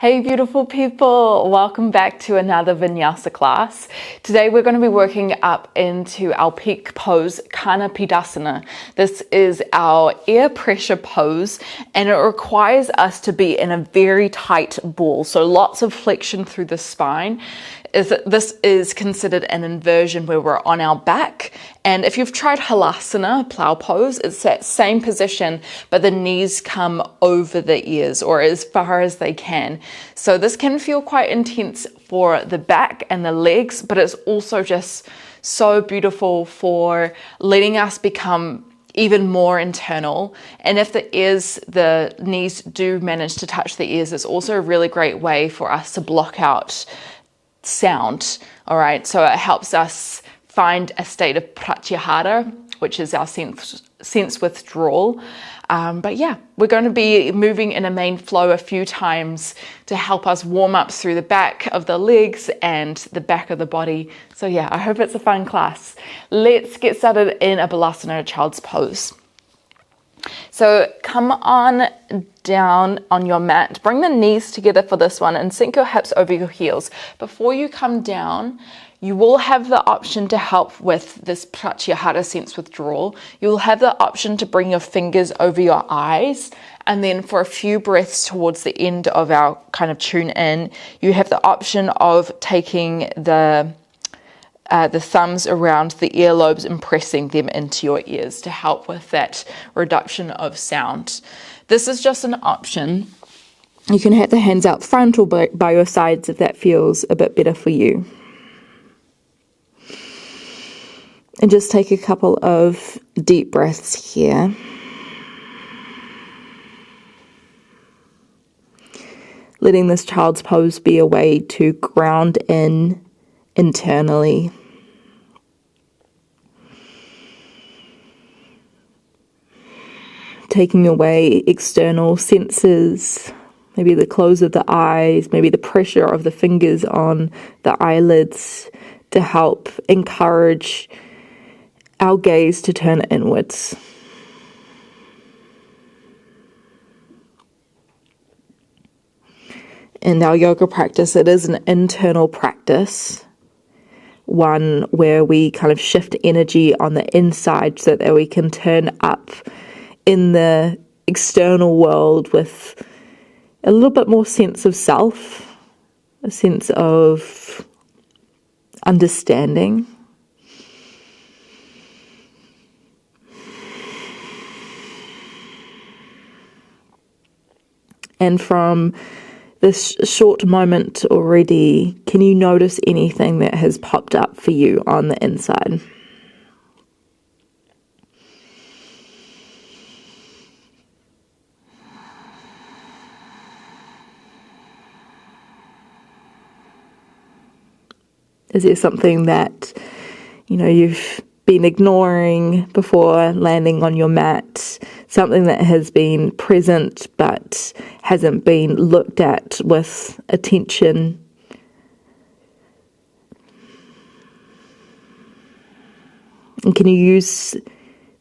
Hey beautiful people, welcome back to another vinyasa class. Today we're going to be working up into our peak pose, Karna Pidasana. This is our air pressure pose and it requires us to be in a very tight ball, so lots of flexion through the spine. This is considered an inversion where we're on our back, and if you've tried halasana, plow pose, it's that same position but the knees come over the ears or as far as they can. So this can feel quite intense for the back and the legs, but it's also just so beautiful for letting us become even more internal. And if the knees do manage to touch the ears, it's also a really great way for us to block out sound. All right, so it helps us find a state of Pratyahara, which is our sense withdrawal. But yeah, we're going to be moving in a main flow a few times to help us warm up through the back of the legs and the back of the body. So yeah, I hope it's a fun class. Let's get started in a balasana, child's pose. So come on down on your mat, bring the knees together for this one and sink your hips over your heels. Before you come down, you will have the option to help with this Pratyahara sense withdrawal. You'll have the option to bring your fingers over your eyes, and then for a few breaths towards the end of our kind of tune in, you have the option of taking the thumbs around the earlobes and pressing them into your ears to help with that reduction of sound. This is just an option. You can have the hands out front or by your sides if that feels a bit better for you. And just take a couple of deep breaths here. Letting this child's pose be a way to ground in internally. Taking away external senses, maybe the close of the eyes, maybe the pressure of the fingers on the eyelids, to help encourage our gaze to turn inwards. In our yoga practice, it is an internal practice, one where we kind of shift energy on the inside so that we can turn up in the external world with a little bit more sense of self, a sense of understanding. And from this short moment already, can you notice anything that has popped up for you on the inside? Is there something that, you've been ignoring before landing on your mat? Something that has been present but hasn't been looked at with attention? And can you use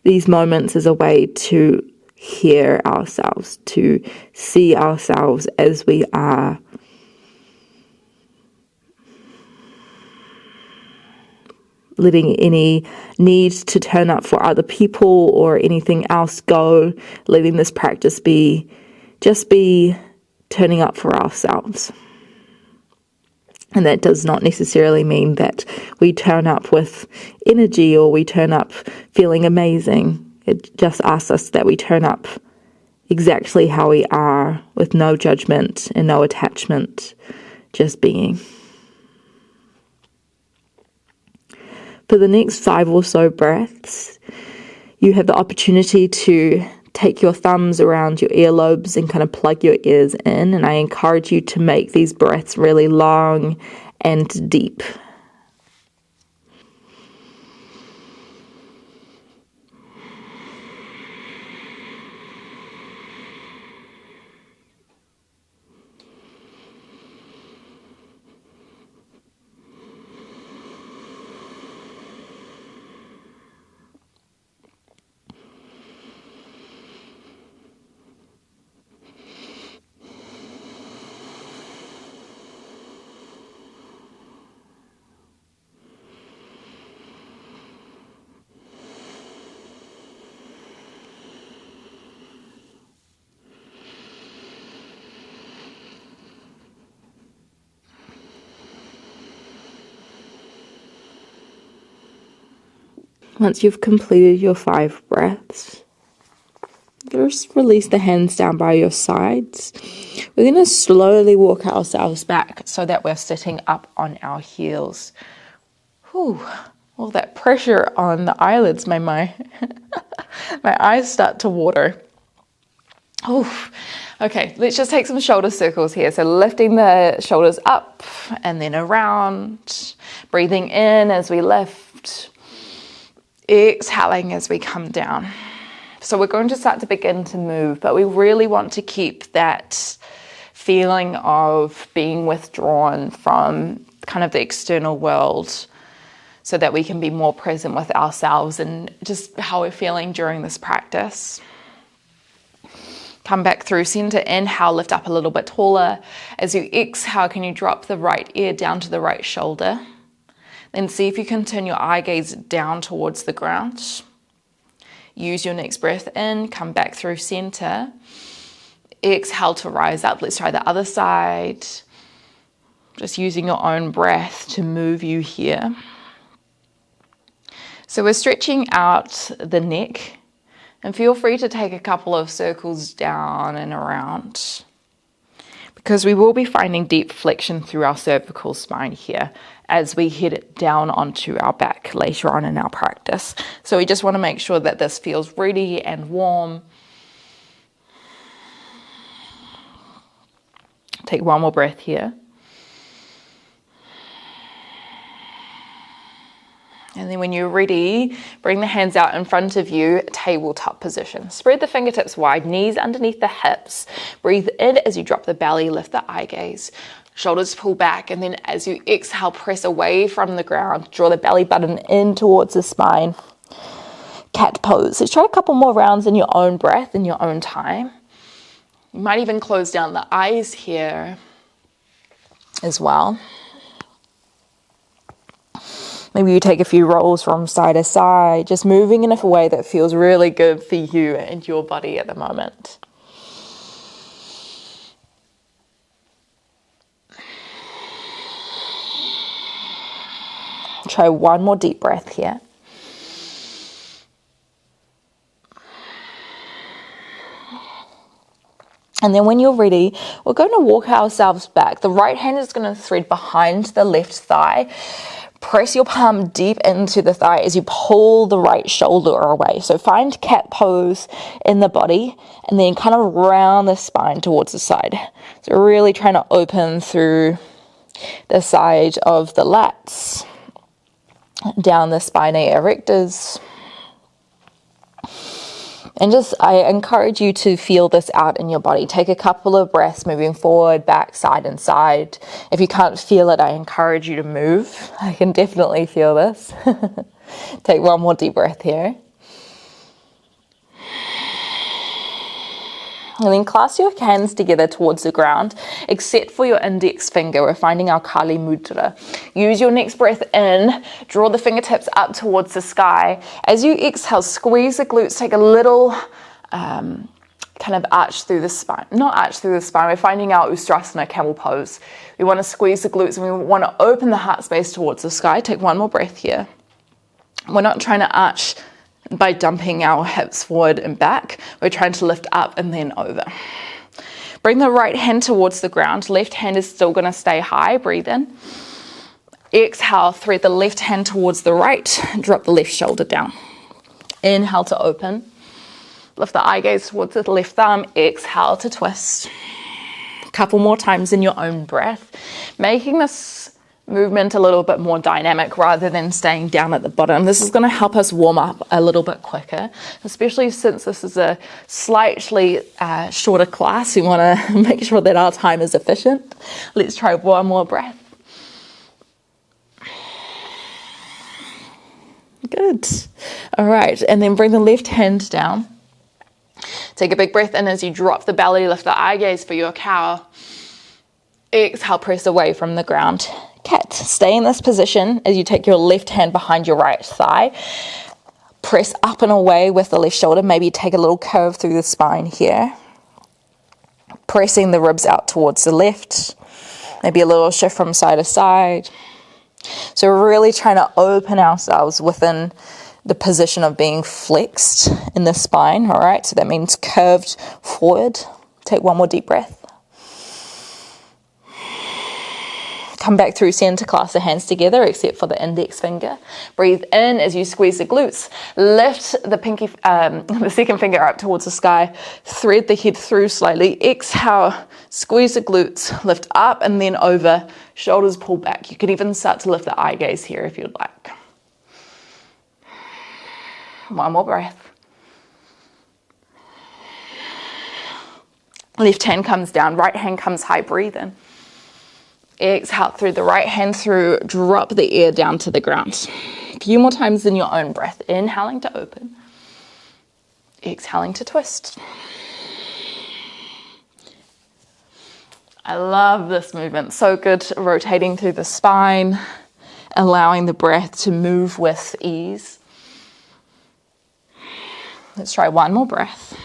these moments as a way to hear ourselves, to see ourselves as we are? Letting any need to turn up for other people or anything else go, letting this practice be turning up for ourselves. And that does not necessarily mean that we turn up with energy or we turn up feeling amazing. It just asks us that we turn up exactly how we are, with no judgment and no attachment, just being. For the next 5 or so breaths, you have the opportunity to take your thumbs around your earlobes and kind of plug your ears in. And I encourage you to make these breaths really long and deep. Once you've completed your 5 breaths, just release the hands down by your sides. We're going to slowly walk ourselves back so that we're sitting up on our heels. Whew, all that pressure on the eyelids made my eyes start to water. Oof. Okay, let's just take some shoulder circles here. So lifting the shoulders up and then around. Breathing in as we lift. Exhaling as we come down. So we're going to start to begin to move, but we really want to keep that feeling of being withdrawn from kind of the external world so that we can be more present with ourselves and just how we're feeling during this practice. Come back through center, inhale, lift up a little bit taller. As you exhale, can you drop the right ear down to the right shoulder? Then see if you can turn your eye gaze down towards the ground. Use your next breath in, come back through center. Exhale to rise up. Let's try the other side. Just using your own breath to move you here. So we're stretching out the neck. And feel free to take a couple of circles down and around, because we will be finding deep flexion through our cervical spine here as we head down onto our back later on in our practice. So we just want to make sure that this feels ready and warm. Take one more breath here. And then when you're ready, bring the hands out in front of you, tabletop position. Spread the fingertips wide, knees underneath the hips. Breathe in as you drop the belly, lift the eye gaze. Shoulders pull back, and then as you exhale, press away from the ground. Draw the belly button in towards the spine. Cat pose. Let's try a couple more rounds in your own breath, in your own time. You might even close down the eyes here as well. Maybe you take a few rolls from side to side, just moving in a way that feels really good for you and your body at the moment. Try one more deep breath here. And then when you're ready, we're going to walk ourselves back. The right hand is going to thread behind the left thigh. Press your palm deep into the thigh as you pull the right shoulder away. So find cat pose in the body and then kind of round the spine towards the side. So really trying to open through the side of the lats, down the spinae erectors. And just, I encourage you to feel this out in your body. Take a couple of breaths moving forward, back, side, and side. If you can't feel it, I encourage you to move. I can definitely feel this. Take one more deep breath here. And then clasp your hands together towards the ground, except for your index finger. We're finding our Kali Mudra. Use your next breath in, draw the fingertips up towards the sky. As you exhale, squeeze the glutes, take a little kind of arch through the spine. Not arch through the spine, we're finding our Ustrasana camel pose. We want to squeeze the glutes and we want to open the heart space towards the sky. Take one more breath here. We're not trying to arch by dumping our hips forward and back. We're trying to lift up and then over. Bring the right hand towards the ground. Left hand is still going to stay high. Breathe in. Exhale, thread the left hand towards the right. Drop the left shoulder down. Inhale to open. Lift the eye gaze towards the left thumb. Exhale to twist. A couple more times in your own breath. Making this movement a little bit more dynamic rather than staying down at the bottom. This is going to help us warm up a little bit quicker, especially since this is a slightly shorter class. We want to make sure that our time is efficient. Let's try one more breath. Good. All right, and then bring the left hand down. Take a big breath in as you drop the belly, lift the eye gaze for your cow. Exhale, press away from the ground. Cat. Stay in this position as you take your left hand behind your right thigh. Press up and away with the left shoulder. Maybe take a little curve through the spine here. Pressing the ribs out towards the left. Maybe a little shift from side to side. So we're really trying to open ourselves within the position of being flexed in the spine, all right? So that means curved forward. Take one more deep breath. Come back through center, clasp the hands together except for the index finger. Breathe in as you squeeze the glutes. Lift the second finger up towards the sky. Thread the head through slightly. Exhale, squeeze the glutes. Lift up and then over. Shoulders pull back. You could even start to lift the eye gaze here if you'd like. One more breath. Left hand comes down, right hand comes high. Breathe in. Exhale through the right hand through, drop the ear down to the ground. A few more times in your own breath. Inhaling to open. Exhaling to twist. I love this movement. So good, rotating through the spine, allowing the breath to move with ease. Let's try one more breath.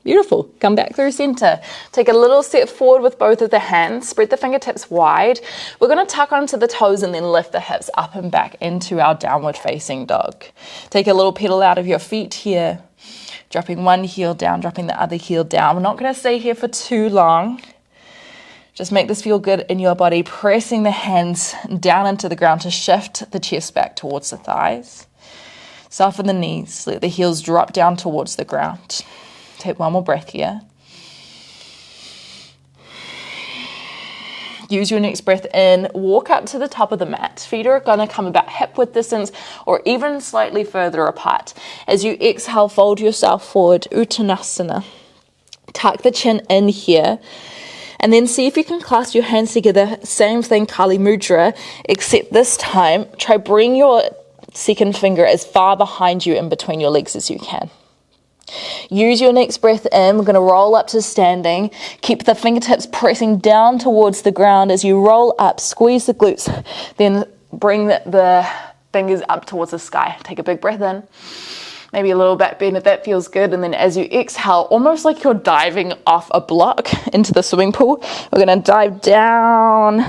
Beautiful. Come back through center. Take a little step forward with both of the hands. Spread the fingertips wide. We're going to tuck onto the toes and then lift the hips up and back into our downward facing dog. Take a little pedal out of your feet here. Dropping one heel down, dropping the other heel down. We're not going to stay here for too long. Just make this feel good in your body. Pressing the hands down into the ground to shift the chest back towards the thighs. Soften the knees. Let the heels drop down towards the ground. Take one more breath here. Use your next breath in. Walk up to the top of the mat. Feet are going to come about hip width distance or even slightly further apart. As you exhale, fold yourself forward. Uttanasana. Tuck the chin in here. And then see if you can clasp your hands together. Same thing, Kali Mudra, except this time, try bring your second finger as far behind you in between your legs as you can. Use your next breath in. We're going to roll up to standing. Keep the fingertips pressing down towards the ground as you roll up. Squeeze the glutes. Then bring the fingers up towards the sky. Take a big breath in. Maybe a little back bend if that feels good. And then as you exhale, almost like you're diving off a block into the swimming pool, we're going to dive down,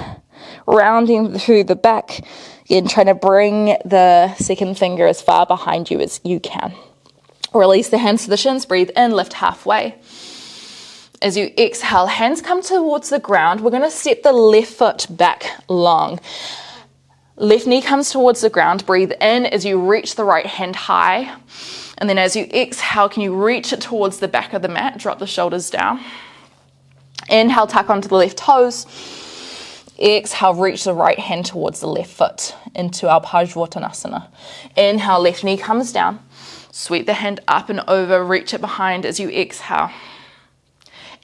rounding through the back. Again, trying to bring the second finger as far behind you as you can. Release the hands to the shins, breathe in, lift halfway. As you exhale, hands come towards the ground. We're going to step the left foot back long. Left knee comes towards the ground, breathe in as you reach the right hand high. And then as you exhale, can you reach it towards the back of the mat, drop the shoulders down. Inhale, tuck onto the left toes. Exhale, reach the right hand towards the left foot into our Parsvottanasana. Inhale, left knee comes down. Sweep the hand up and over, reach it behind as you exhale.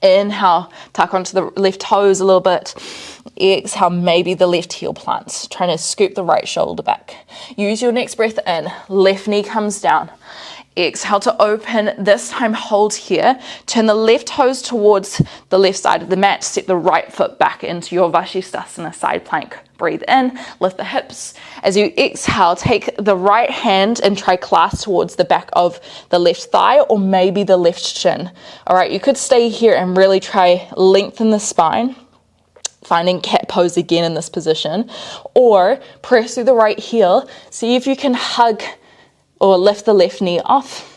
Inhale, tuck onto the left toes a little bit. Exhale, maybe the left heel plants, trying to scoop the right shoulder back. Use your next breath in, left knee comes down. Exhale to open, this time hold here. Turn the left toes towards the left side of the mat. Step the right foot back into your Vashisthasana side plank. Breathe in, lift the hips. As you exhale, take the right hand and try clasp towards the back of the left thigh or maybe the left shin. All right, you could stay here and really try lengthen the spine. Finding cat pose again in this position. Or press through the right heel. See if you can hug or lift the left knee off.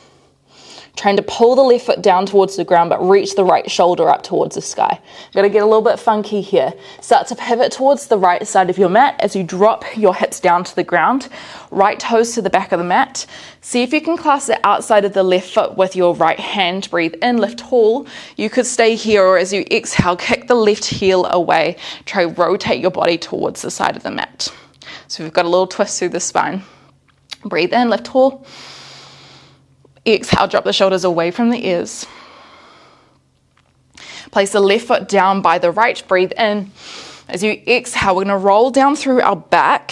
Trying to pull the left foot down towards the ground, but reach the right shoulder up towards the sky. Got to get a little bit funky here. Start to pivot towards the right side of your mat as you drop your hips down to the ground. Right toes to the back of the mat. See if you can clasp the outside of the left foot with your right hand. Breathe in, lift tall. You could stay here, or as you exhale, kick the left heel away. Try rotate your body towards the side of the mat. So we've got a little twist through the spine. Breathe in, lift tall. Exhale, drop the shoulders away from the ears. Place the left foot down by the right. Breathe in. As you exhale, we're going to roll down through our back.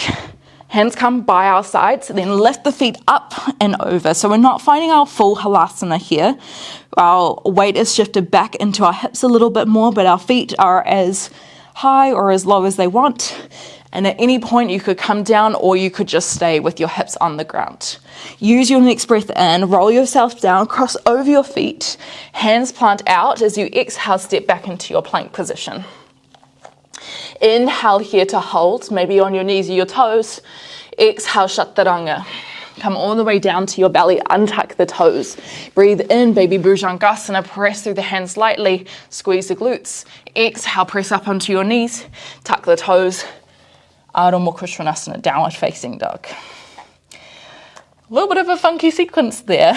Hands come by our sides. Then lift the feet up and over. So we're not finding our full halasana here. Our weight is shifted back into our hips a little bit more, but our feet are as high or as low as they want. And at any point you could come down or you could just stay with your hips on the ground. Use your next breath in, roll yourself down, cross over your feet, hands plant out. As you exhale, step back into your plank position. Inhale here to hold, maybe on your knees or your toes. Exhale, chaturanga. Come all the way down to your belly, untuck the toes. Breathe in, baby bhujangasana, press through the hands lightly, squeeze the glutes. Exhale, press up onto your knees, tuck the toes. Adho Mukha Svanasana, downward facing dog. A little bit of a funky sequence there.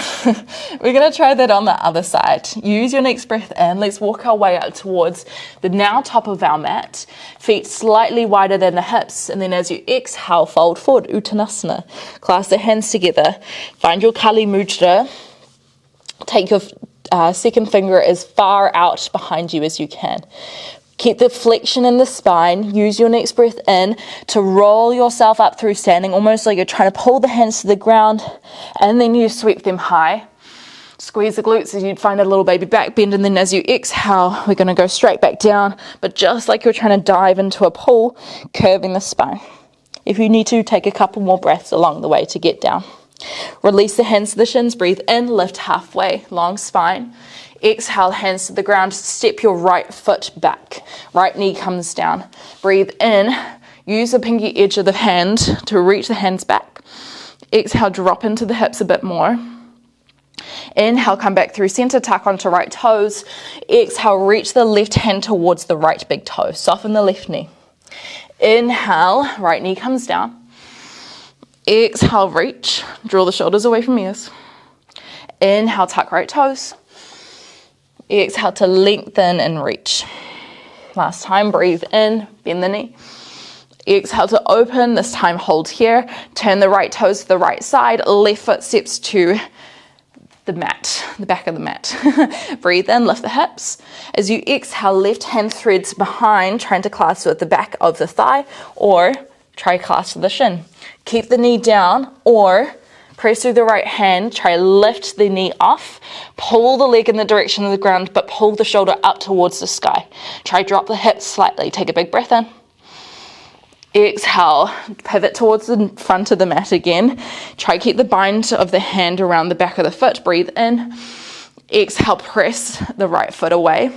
We're going to try that on the other side. Use your next breath in. Let's walk our way up towards the now top of our mat. Feet slightly wider than the hips. And then as you exhale, fold forward, Uttanasana. Clasp the hands together. Find your Kali Mudra. Take your second finger as far out behind you as you can. Keep the flexion in the spine. Use your next breath in to roll yourself up through standing, almost like you're trying to pull the hands to the ground, and then you sweep them high. Squeeze the glutes as you'd find a little baby back bend, and then as you exhale, we're going to go straight back down, but just like you're trying to dive into a pool, curving the spine. If you need to, take a couple more breaths along the way to get down. Release the hands to the shins, breathe in, lift halfway, long spine. Exhale, hands to the ground, step your right foot back. Right knee comes down. Breathe in, use the pinky edge of the hand to reach the hands back. Exhale, drop into the hips a bit more. Inhale, come back through center, tuck onto right toes. Exhale, reach the left hand towards the right big toe. Soften the left knee. Inhale, right knee comes down. Exhale, reach. Draw the shoulders away from ears. Inhale, tuck right toes. Exhale to lengthen and reach. Last time, breathe in, bend the knee. Exhale to open, this time hold here. Turn the right toes to the right side, left foot steps to the mat, the back of the mat. Breathe in, lift the hips. As you exhale, left hand threads behind, trying to clasp at the back of the thigh, or try clasp to the shin. Keep the knee down, or press through the right hand, try lift the knee off, pull the leg in the direction of the ground, but pull the shoulder up towards the sky. Try drop the hips slightly, take a big breath in. Exhale, pivot towards the front of the mat again. Try keep the bind of the hand around the back of the foot, breathe in. Exhale, press the right foot away.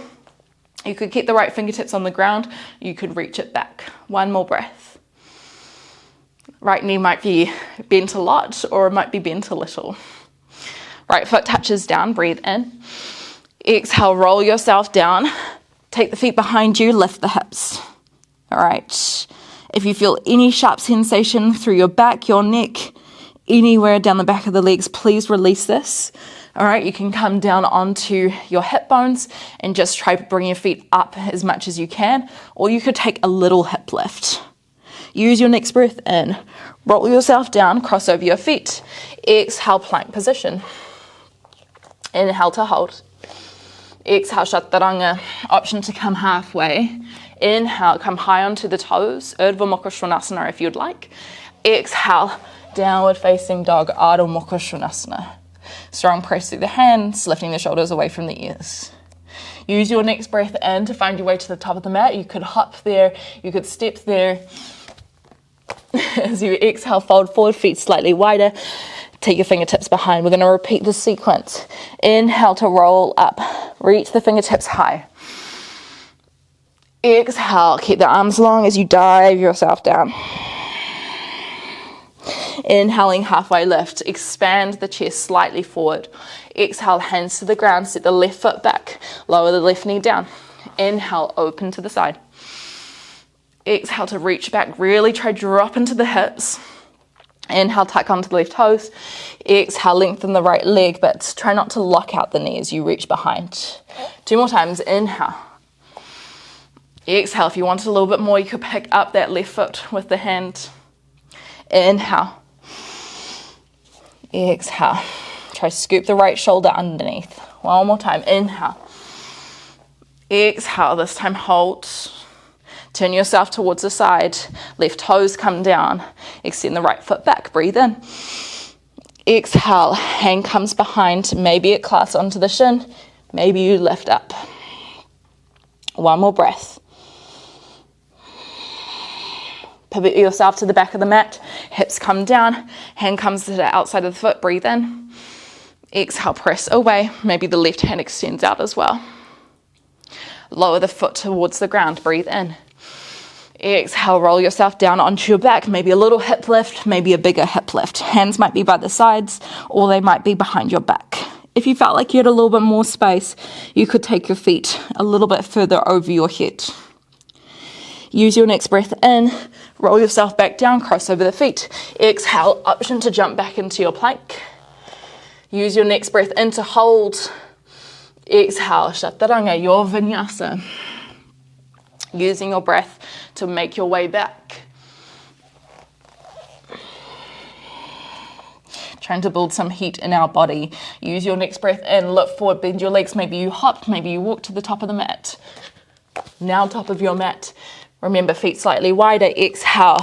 You could keep the right fingertips on the ground, you could reach it back. One more breath. Right knee might be bent a lot or it might be bent a little. Right foot touches down, breathe in. Exhale, roll yourself down. Take the feet behind you, lift the hips. All right. If you feel any sharp sensation through your back, your neck, anywhere down the back of the legs, please release this. All right, you can come down onto your hip bones and just try to bring your feet up as much as you can, or you could take a little hip lift. Use your next breath in. Roll yourself down, cross over your feet. Exhale, plank position. Inhale to hold. Exhale, chaturanga. Option to come halfway. Inhale, come high onto the toes. Urdhva Mukha Svanasana if you'd like. Exhale, downward facing dog, Adho Mukha Svanasana. Strong press through the hands, lifting the shoulders away from the ears. Use your next breath in to find your way to the top of the mat. You could hop there, you could step there. As you exhale, fold forward, feet slightly wider. Take your fingertips behind. We're going to repeat the sequence. Inhale to roll up. Reach the fingertips high. Exhale, keep the arms long as you dive yourself down. Inhaling, halfway lift. Expand the chest slightly forward. Exhale, hands to the ground. Set the left foot back. Lower the left knee down. Inhale, open to the side. Exhale to reach back, really try drop into the hips. Inhale, tuck onto the left toes. Exhale, lengthen the right leg, but try not to lock out the knee as you reach behind. 2 more times, inhale. Exhale, if you wanted a little bit more, you could pick up that left foot with the hand. Inhale. Exhale. Try scoop the right shoulder underneath. One more time, inhale. Exhale, this time hold. Turn yourself towards the side. Left toes come down. Extend the right foot back. Breathe in. Exhale. Hand comes behind. Maybe it clasps onto the shin. Maybe you lift up. One more breath. Pivot yourself to the back of the mat. Hips come down. Hand comes to the outside of the foot. Breathe in. Exhale. Press away. Maybe the left hand extends out as well. Lower the foot towards the ground. Breathe in. Exhale, roll yourself down onto your back, maybe a little hip lift, maybe a bigger hip lift. Hands might be by the sides or they might be behind your back. If you felt like you had a little bit more space, you could take your feet a little bit further over your head. Use your next breath in, roll yourself back down, cross over the feet. Exhale, option to jump back into your plank. Use your next breath in to hold. Exhale, chaturanga, your vinyasa. Using your breath to make your way back. Trying to build some heat in our body. Use your next breath in, look forward, bend your legs. Maybe you hopped, maybe you walked to the top of the mat. Now top of your mat. Remember, feet slightly wider. Exhale.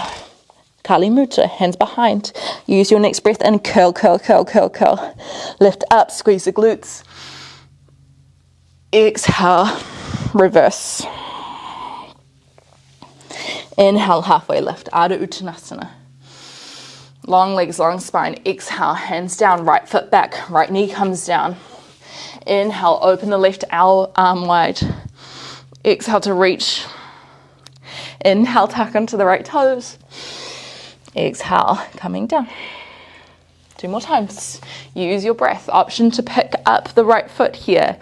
Kali Mudra, hands behind. Use your next breath in, curl, curl, curl, curl, curl. Lift up, squeeze the glutes. Exhale, reverse. Inhale, halfway lift, Ardha Uttanasana. Long legs, long spine. Exhale, hands down, right foot back, right knee comes down. Inhale, open the left arm wide. Exhale to reach. Inhale, tuck into the right toes. Exhale, coming down. 2 more times. Use your breath. Option to pick up the right foot here.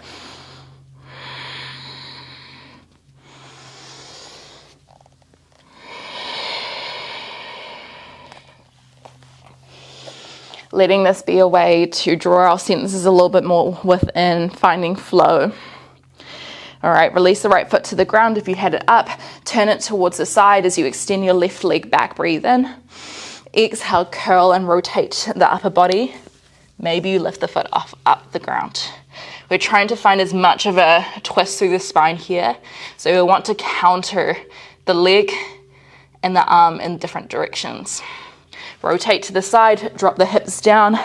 Letting this be a way to draw our senses a little bit more within, finding flow. All right, release the right foot to the ground. If you had it up, turn it towards the side as you extend your left leg back. Breathe in. Exhale, curl and rotate the upper body. Maybe you lift the foot off up the ground. We're trying to find as much of a twist through the spine here. So we want to counter the leg and the arm in different directions. Rotate to the side, drop the hips down.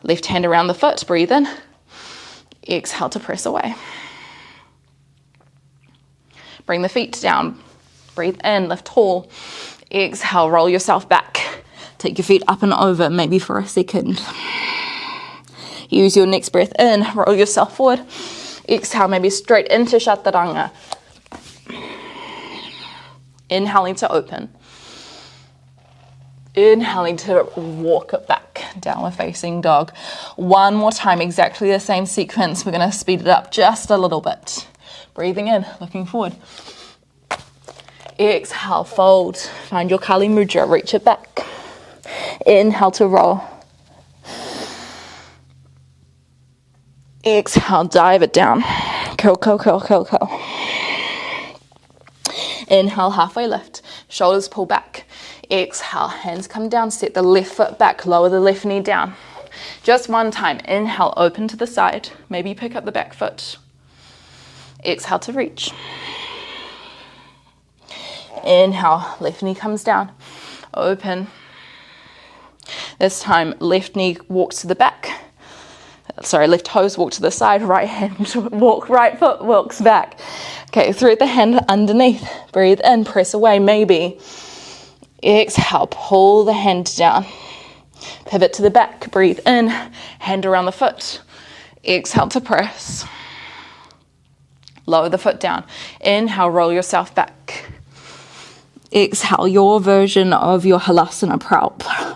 Left hand around the foot, breathe in. Exhale to press away. Bring the feet down. Breathe in, lift tall. Exhale, roll yourself back. Take your feet up and over, maybe for a second. Use your next breath in, roll yourself forward. Exhale, maybe straight into chaturanga. Inhaling to open. Inhaling to walk it back, downward facing dog. 1 more time, exactly the same sequence. We're going to speed it up just a little bit. Breathing in, looking forward. Exhale, fold. Find your Kali Mudra, reach it back. Inhale to roll. Exhale, dive it down. Curl, curl, curl, curl, curl. Inhale, halfway lift. Shoulders pull back. Exhale, hands come down, set the left foot back, lower the left knee down. Just 1 time. Inhale, open to the side. Maybe pick up the back foot. Exhale to reach. Inhale, left knee comes down. Open. This time, left knee walks to the back. Sorry, left toes walk to the side, right hand walk, right foot walks back. Okay, thread the hand underneath. Breathe in, press away, maybe. Exhale, pull the hand down. Pivot to the back, breathe in, hand around the foot. Exhale to press. Lower the foot down. Inhale, roll yourself back. Exhale, your version of your halasana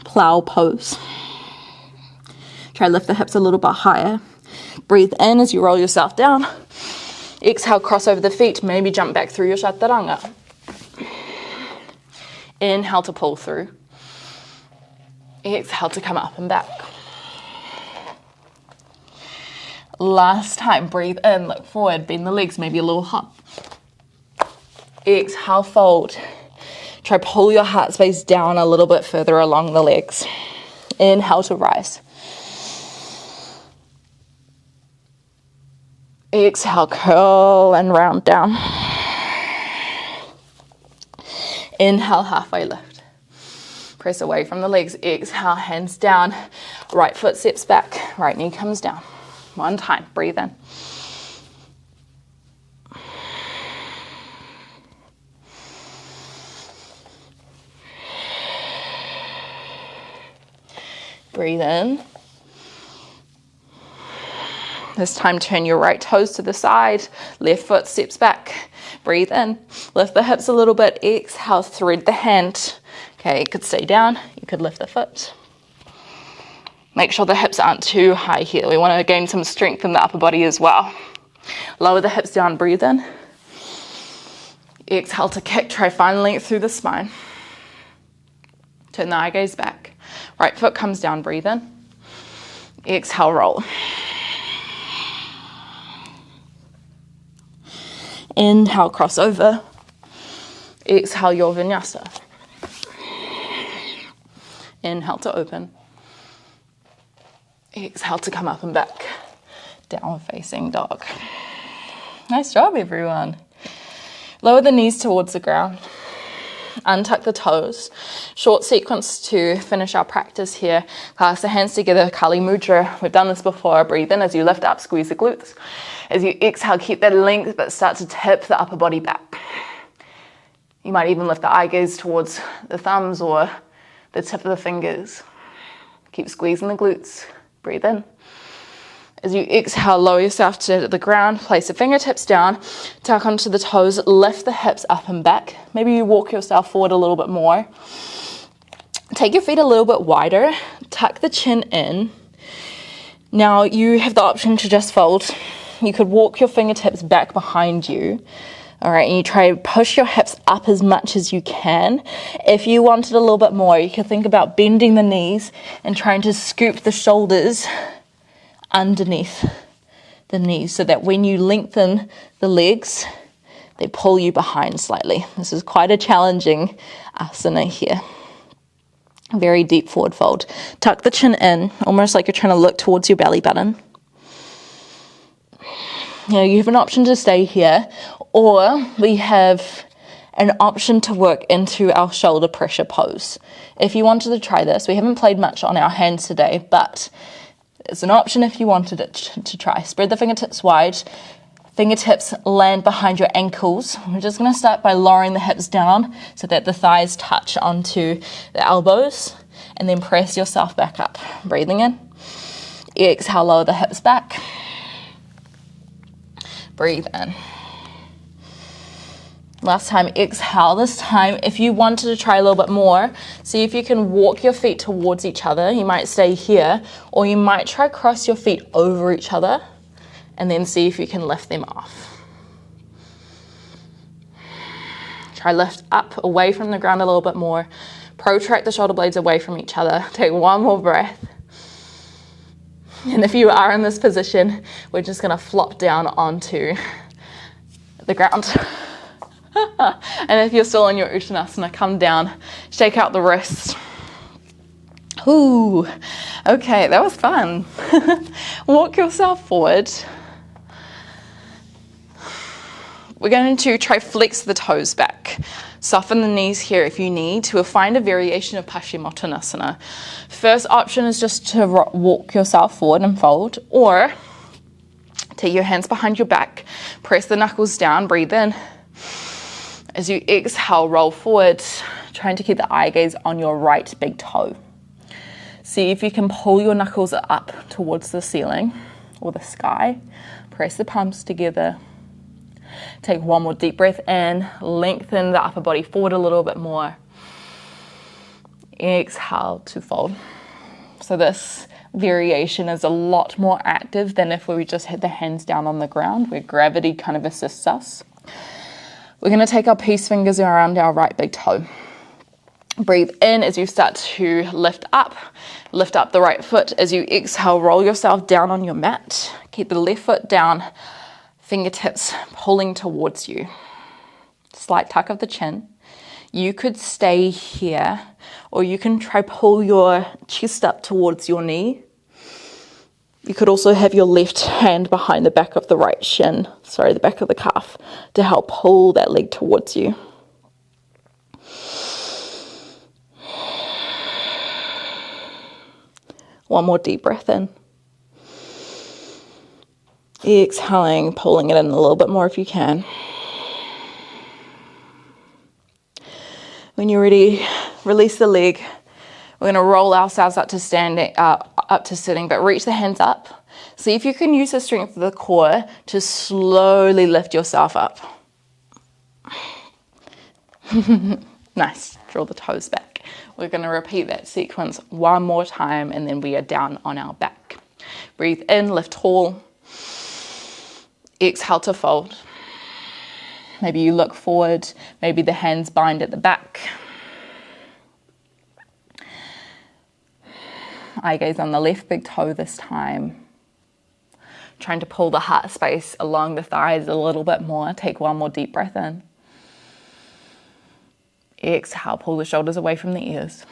plow pose. Try to lift the hips a little bit higher. Breathe in as you roll yourself down. Exhale, cross over the feet. Maybe jump back through your chaturanga. Inhale to pull through. Exhale to come up and back. Last time, breathe in, look forward, bend the legs, maybe a little hop. Exhale, fold. Try pull your heart space down a little bit further along the legs. Inhale to rise. Exhale, curl and round down. Inhale, halfway lift. Press away from the legs. Exhale, hands down. Right foot steps back. Right knee comes down. 1 time. Breathe in. Breathe in. This time turn your right toes to the side, left foot steps back. Breathe in, lift the hips a little bit, exhale, thread the hand. Okay, you could stay down, you could lift the foot. Make sure the hips aren't too high here. We want to gain some strength in the upper body as well. Lower the hips down, breathe in. Exhale to kick, try find length through the spine. Turn the eye gaze back. Right foot comes down, breathe in. Exhale, roll. Inhale, cross over. Exhale, your vinyasa. Inhale to open. Exhale to come up and back. Downward facing dog. Nice job, everyone. Lower the knees towards the ground. Untuck the toes. Short sequence to finish our practice here. Clasp the hands together, Kali Mudra. We've done this before. Breathe in as you lift up, squeeze the glutes. As you exhale, keep that length, but start to tip the upper body back. You might even lift the eye gaze towards the thumbs or the tip of the fingers. Keep squeezing the glutes. Breathe in. As you exhale, lower yourself to the ground, place the fingertips down, tuck onto the toes, lift the hips up and back. Maybe you walk yourself forward a little bit more. Take your feet a little bit wider, tuck the chin in. Now you have the option to just fold. You could walk your fingertips back behind you. All right, and you try to push your hips up as much as you can. If you wanted a little bit more, you could think about bending the knees and trying to scoop the shoulders underneath the knees so that when you lengthen the legs, they pull you behind slightly. This is quite a challenging asana here. Very deep forward fold. Tuck the chin in, almost like you're trying to look towards your belly button. You have an option to stay here, or we have an option to work into our shoulder pressure pose. If you wanted to try this, we haven't played much on our hands today, but it's an option if you wanted it to try. Spread the fingertips wide. Fingertips land behind your ankles. We're just going to start by lowering the hips down so that the thighs touch onto the elbows, and then press yourself back up. Breathing in. Exhale, lower the hips back. Breathe in. Last time, exhale. This time, if you wanted to try a little bit more, see if you can walk your feet towards each other. You might stay here, or you might try cross your feet over each other, and then see if you can lift them off. Try lift up away from the ground a little bit more. Protract the shoulder blades away from each other. Take one more breath. And if you are in this position, we're just going to flop down onto the ground. And if you're still in your Uttanasana, come down, shake out the wrists. Ooh, okay, that was fun. Walk yourself forward. We're going to try flex the toes back. Soften the knees here if you need to find a variation of Paschimottanasana. First option is just to walk yourself forward and fold, or take your hands behind your back, press the knuckles down, breathe in. As you exhale, roll forward, trying to keep the eye gaze on your right big toe. See if you can pull your knuckles up towards the ceiling or the sky. Press the palms together. Take one more deep breath in, lengthen the upper body forward a little bit more. Exhale to fold. So this variation is a lot more active than if we just had the hands down on the ground, where gravity kind of assists us. We're going to take our peace fingers around our right big toe. Breathe in as you start to lift up the right foot. As you exhale, roll yourself down on your mat. Keep the left foot down, fingertips pulling towards you. Slight tuck of the chin. You could stay here, or you can try pull your chest up towards your knee. You could also have your left hand behind the back of the right shin, the back of the calf, to help pull that leg towards you. One more deep breath in. Exhaling, pulling it in a little bit more if you can. When you're ready, release the leg, We're going to roll ourselves up to standing, up to sitting, but reach the hands up. See if you can use the strength of the core to slowly lift yourself up. Nice. Draw the toes back. We're going to repeat that sequence one more time, and then we are down on our back. Breathe in, lift tall. Exhale to fold. Maybe you look forward. Maybe the hands bind at the back. Eye gaze on the left big toe this time. Trying to pull the heart space along the thighs a little bit more. Take one more deep breath in. Exhale, pull the shoulders away from the ears.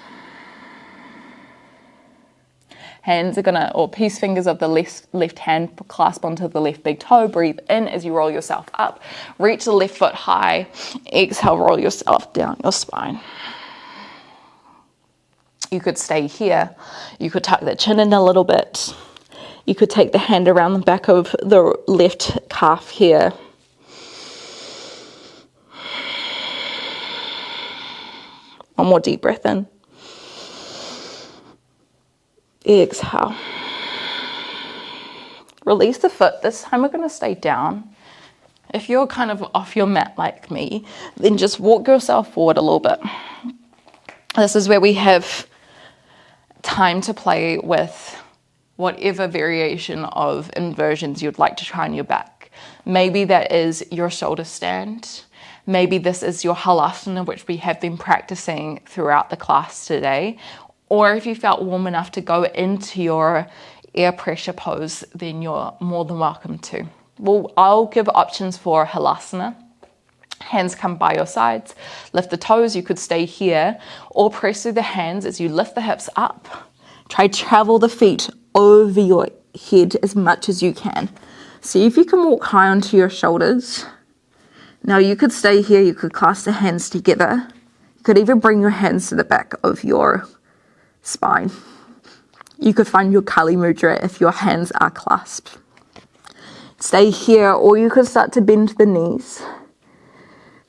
Hands are gonna, or peace fingers of the left hand clasp onto the left big toe. Breathe in as you roll yourself up. Reach the left foot high. Exhale, roll yourself down your spine. You could stay here. You could tuck the chin in a little bit. You could take the hand around the back of the left calf here. One more deep breath in. Exhale. Release the foot. This time we're going to stay down. If you're kind of off your mat like me, then just walk yourself forward a little bit. This is where we have time to play with whatever variation of inversions you'd like to try on your back. Maybe that is your shoulder stand. Maybe this is your halasana, which we have been practicing throughout the class today. Or if you felt warm enough to go into your air pressure pose, then you're more than welcome to. Well, I'll give options for halasana. Hands come by your sides. Lift the toes. You could stay here or press through the hands as you lift the hips up. Try to travel the feet over your head as much as you can. See if you can walk high onto your shoulders. Now you could stay here. You could clasp the hands together. You could even bring your hands to the back of your spine. You could find your Kali Mudra if your hands are clasped. Stay here, or you could start to bend the knees.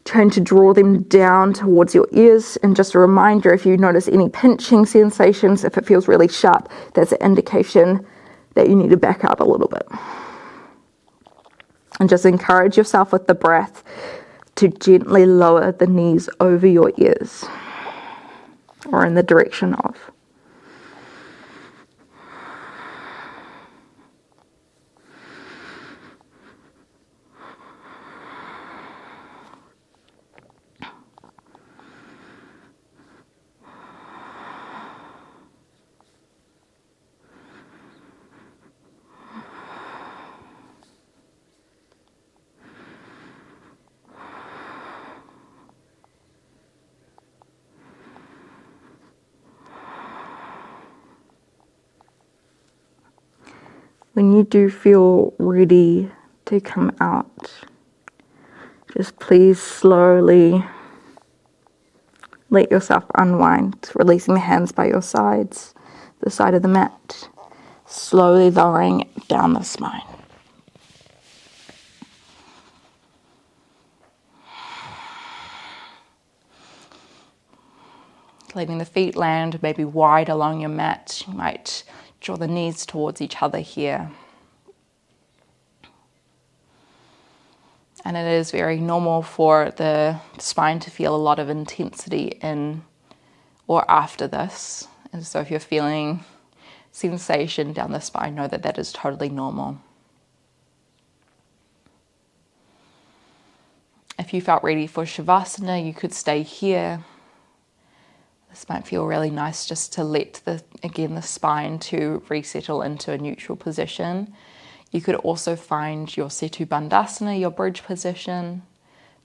Trying to draw them down towards your ears. And just a reminder, if you notice any pinching sensations, if it feels really sharp, that's an indication that you need to back up a little bit. And just encourage yourself with the breath to gently lower the knees over your ears or in the direction of. When you do feel ready to come out, just please slowly let yourself unwind, releasing the hands by your sides, the side of the mat, slowly lowering down the spine. Letting the feet land maybe wide along your mat. You might draw the knees towards each other here. And it is very normal for the spine to feel a lot of intensity in or after this. And so if you're feeling sensation down the spine, know that that is totally normal. If you felt ready for Savasana, you could stay here. This might feel really nice just to let the spine to resettle into a neutral position. You could also find your Setu Bandhasana, your bridge position,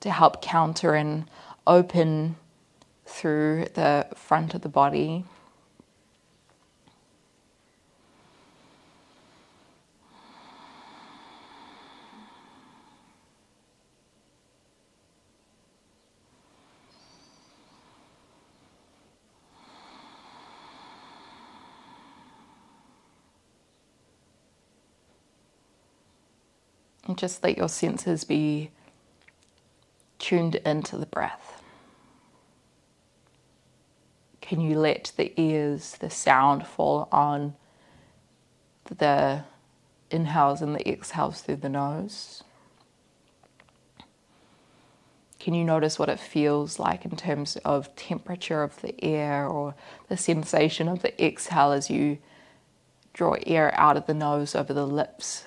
to help counter and open through the front of the body. And just let your senses be tuned into the breath. Can you let the ears, the sound fall on the inhales and the exhales through the nose? Can you notice what it feels like in terms of temperature of the air, or the sensation of the exhale as you draw air out of the nose over the lips?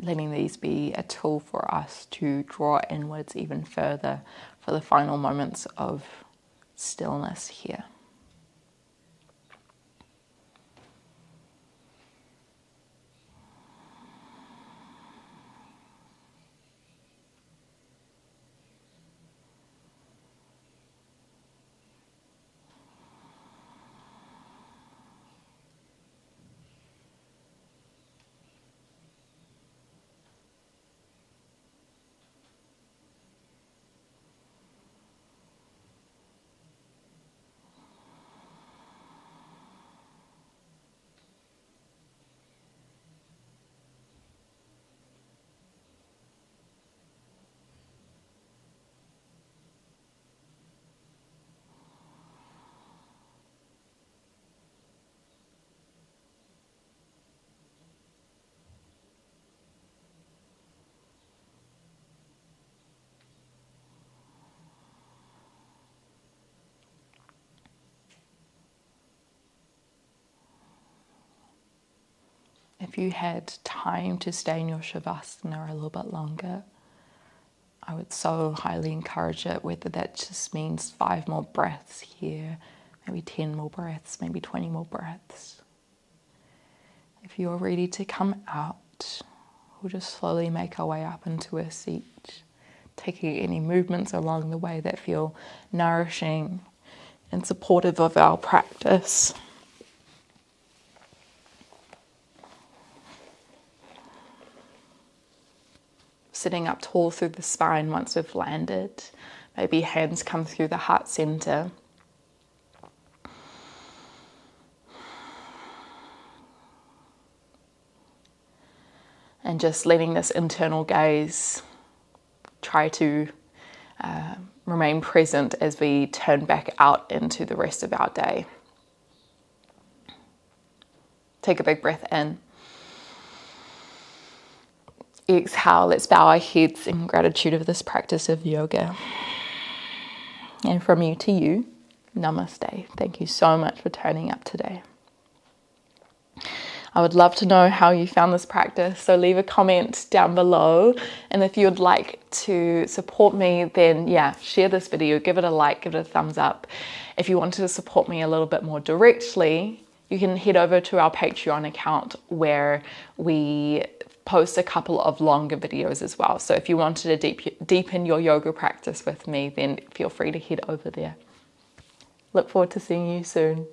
Letting these be a tool for us to draw inwards even further for the final moments of stillness here. If you had time to stay in your Savasana a little bit longer, I would so highly encourage it, whether that just means 5 more breaths here, maybe 10 more breaths, maybe 20 more breaths. If you're ready to come out, we'll just slowly make our way up into a seat, taking any movements along the way that feel nourishing and supportive of our practice. Sitting up tall through the spine once we've landed. Maybe hands come through the heart center. And just letting this internal gaze try to remain present as we turn back out into the rest of our day. Take a big breath in. Exhale, let's bow our heads in gratitude of this practice of yoga. And from you to you, namaste. Thank you so much for turning up today. I would love to know how you found this practice, so leave a comment down below. And if you would like to support me, then share this video, give it a like, give it a thumbs up. If you wanted to support me a little bit more directly, you can head over to our Patreon account where we post a couple of longer videos as well. So if you wanted to deepen your yoga practice with me, then feel free to head over there. Look forward to seeing you soon.